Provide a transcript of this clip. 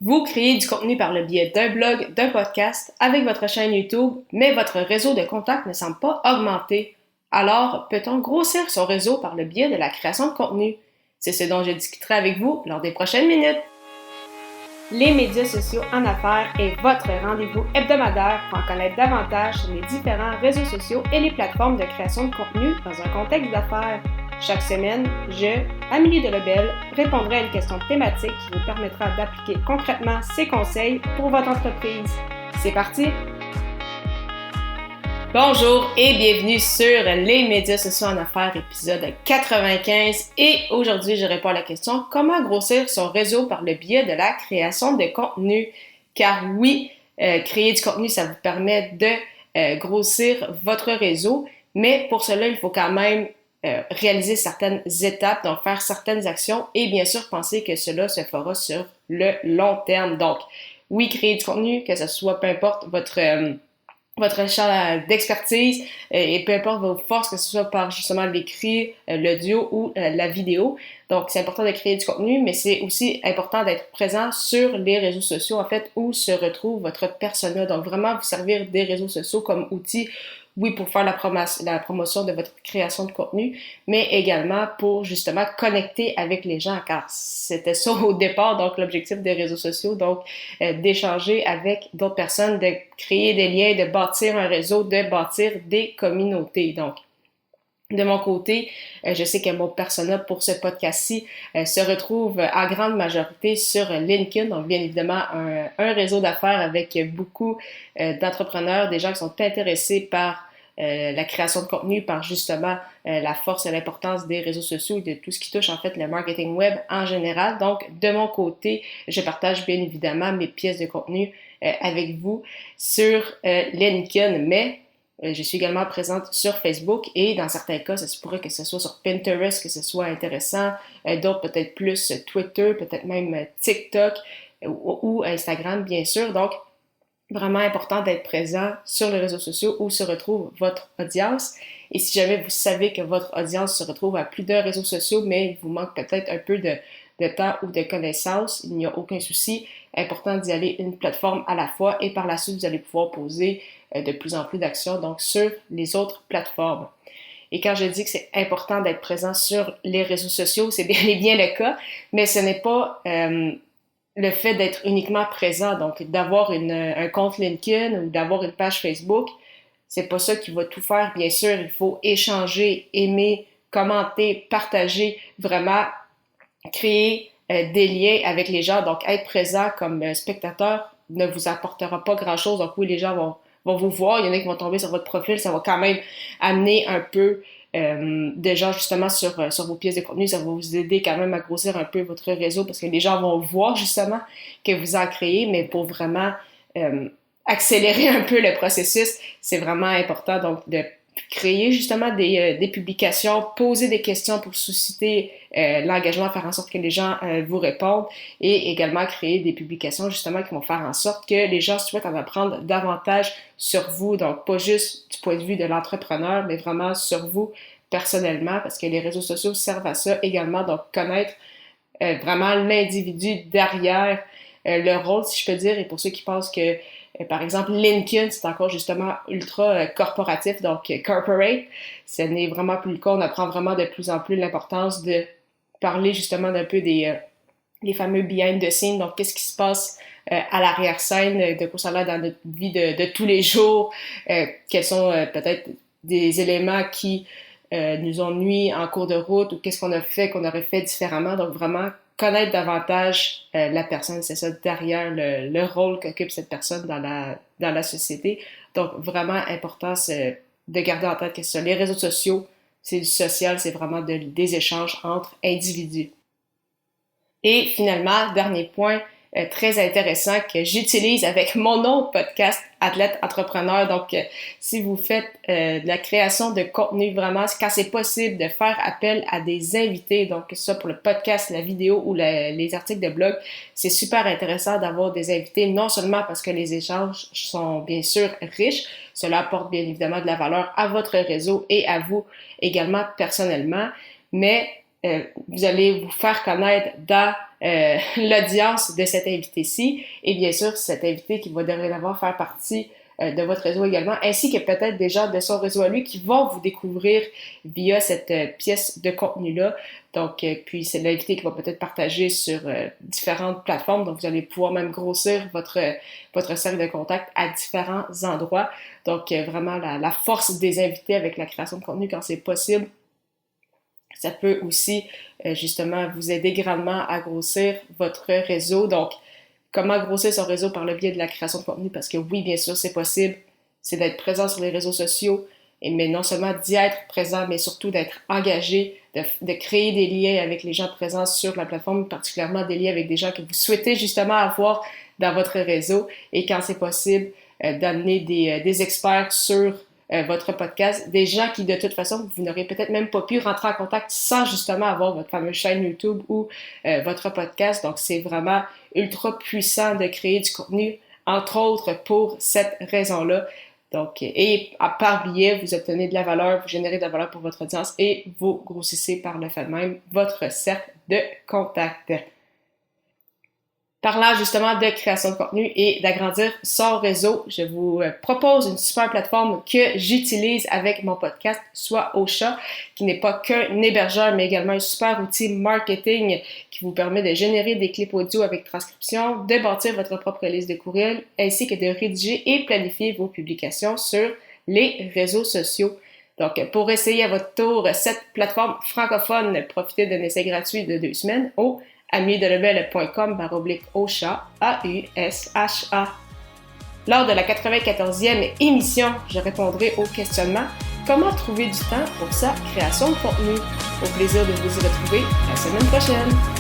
Vous créez du contenu par le biais d'un blog, d'un podcast, avec votre chaîne YouTube, mais votre réseau de contacts ne semble pas augmenter. Alors, peut-on grossir son réseau par le biais de la création de contenu? C'est ce dont je discuterai avec vous lors des prochaines minutes. Les médias sociaux en affaires est votre rendez-vous hebdomadaire pour en connaître davantage sur les différents réseaux sociaux et les plateformes de création de contenu dans un contexte d'affaires. Chaque semaine, je, Amélie Delebel, répondrai à une question thématique qui vous permettra d'appliquer concrètement ces conseils pour votre entreprise. C'est parti! Bonjour et bienvenue sur les médias sociaux en affaires, épisode 95. Et aujourd'hui, je réponds à la question « Comment grossir son réseau par le biais de la création de contenu? » Car oui, créer du contenu, ça vous permet de grossir votre réseau, mais pour cela, il faut quand même réaliser certaines étapes, donc faire certaines actions et bien sûr penser que cela se fera sur le long terme. Donc, oui, créer du contenu, que ce soit peu importe votre champ d'expertise et peu importe vos forces, que ce soit par justement l'écrit, l'audio ou la vidéo. Donc, c'est important de créer du contenu, mais c'est aussi important d'être présent sur les réseaux sociaux, en fait, où se retrouve votre persona. Donc, vraiment vous servir des réseaux sociaux comme outil, oui, pour faire la promotion de votre création de contenu, mais également pour justement connecter avec les gens, car c'était ça au départ, donc l'objectif des réseaux sociaux, donc d'échanger avec d'autres personnes, de créer des liens, de bâtir un réseau, de bâtir des communautés. Donc, de mon côté, je sais que mon persona pour ce podcast-ci se retrouve en grande majorité sur LinkedIn, donc bien évidemment un réseau d'affaires avec beaucoup d'entrepreneurs, des gens qui sont intéressés par la création de contenu, par justement la force et l'importance des réseaux sociaux et de tout ce qui touche en fait le marketing web en général. Donc, de mon côté, je partage bien évidemment mes pièces de contenu avec vous sur LinkedIn, mais je suis également présente sur Facebook et dans certains cas, ça se pourrait que ce soit sur Pinterest, que ce soit intéressant, d'autres peut-être plus Twitter, peut-être même TikTok ou Instagram, bien sûr. Donc, vraiment important d'être présent sur les réseaux sociaux où se retrouve votre audience. Et si jamais vous savez que votre audience se retrouve à plus d'un réseau social, mais il vous manque peut-être un peu de temps ou de connaissances, il n'y a aucun souci. Important d'y aller une plateforme à la fois et par la suite, vous allez pouvoir poser de plus en plus d'actions donc sur les autres plateformes. Et quand je dis que c'est important d'être présent sur les réseaux sociaux, c'est bel et bien le cas, mais ce n'est pas le fait d'être uniquement présent, donc d'avoir un compte LinkedIn ou d'avoir une page Facebook, c'est pas ça qui va tout faire. Bien sûr, il faut échanger, aimer, commenter, partager, vraiment créer des liens avec les gens. Donc, être présent comme spectateur ne vous apportera pas grand-chose. Donc, oui, les gens vont vous voir. Il y en a qui vont tomber sur votre profil. Ça va quand même amener un peu de gens justement sur vos pièces de contenu. Ça va vous aider quand même à grossir un peu votre réseau parce que les gens vont voir justement que vous en créez, mais pour vraiment accélérer un peu le processus, c'est vraiment important donc de créer justement des publications, poser des questions pour susciter l'engagement, faire en sorte que les gens vous répondent et également créer des publications justement qui vont faire en sorte que les gens souhaitent en apprendre davantage sur vous, donc pas juste du point de vue de l'entrepreneur, mais vraiment sur vous personnellement parce que les réseaux sociaux servent à ça également, donc connaître vraiment l'individu derrière le rôle, si je peux dire, et pour ceux qui pensent que par exemple, LinkedIn, c'est encore justement ultra corporatif, donc corporate. Ce n'est vraiment plus le cas. On apprend vraiment de plus en plus l'importance de parler justement d'un peu des les fameux behind the scenes, donc qu'est-ce qui se passe à l'arrière-scène, de quoi ça a l'air dans notre vie de tous les jours, quels sont peut-être des éléments qui nous ont nui en cours de route ou qu'est-ce qu'on a fait qu'on aurait fait différemment. Donc vraiment connaître davantage la personne, c'est ça, derrière le rôle qu'occupe cette personne dans la société. Donc, vraiment important, c'est de garder en tête que ça, les réseaux sociaux, c'est du social, c'est vraiment des échanges entre individus. Et finalement, dernier point très intéressant que j'utilise avec mon autre podcast Athlète Entrepreneur. Donc, si vous faites de la création de contenu, vraiment, quand c'est possible de faire appel à des invités, donc ça pour le podcast, la vidéo ou les articles de blog, c'est super intéressant d'avoir des invités, non seulement parce que les échanges sont bien sûr riches, cela apporte bien évidemment de la valeur à votre réseau et à vous également personnellement, mais vous allez vous faire connaître dans l'audience de cet invité-ci et bien sûr cet invité qui va dorénavant faire partie de votre réseau également, ainsi que peut-être des gens de son réseau à lui qui vont vous découvrir via cette pièce de contenu-là. Donc, puis c'est l'invité qui va peut-être partager sur différentes plateformes, donc vous allez pouvoir même grossir votre cercle de contact à différents endroits. Donc, vraiment la force des invités avec la création de contenu quand c'est possible. Ça peut aussi, justement, vous aider grandement à grossir votre réseau. Donc, comment grossir son réseau par le biais de la création de contenu? Parce que oui, bien sûr, c'est possible. C'est d'être présent sur les réseaux sociaux, mais non seulement d'y être présent, mais surtout d'être engagé, de créer des liens avec les gens présents sur la plateforme, particulièrement des liens avec des gens que vous souhaitez justement avoir dans votre réseau. Et quand c'est possible, d'amener des experts sur votre podcast, des gens qui de toute façon vous n'aurez peut-être même pas pu rentrer en contact sans justement avoir votre fameuse chaîne YouTube ou votre podcast. Donc c'est vraiment ultra puissant de créer du contenu, entre autres pour cette raison-là. Donc, et par biais, vous obtenez de la valeur, vous générez de la valeur pour votre audience et vous grossissez par le fait même votre cercle de contact. Parlant justement de création de contenu et d'agrandir son réseau, je vous propose une super plateforme que j'utilise avec mon podcast, soit Ocha, qui n'est pas qu'un hébergeur, mais également un super outil marketing qui vous permet de générer des clips audio avec transcription, de bâtir votre propre liste de courriels, ainsi que de rédiger et planifier vos publications sur les réseaux sociaux. Donc, pour essayer à votre tour cette plateforme francophone, profitez d'un essai gratuit de 2 semaines au amiedelebel.com/Ocha, A-U-S-H-A. Lors de la 94e émission, je répondrai au questionnement « Comment trouver du temps pour sa création de contenu ?» Au plaisir de vous y retrouver la semaine prochaine!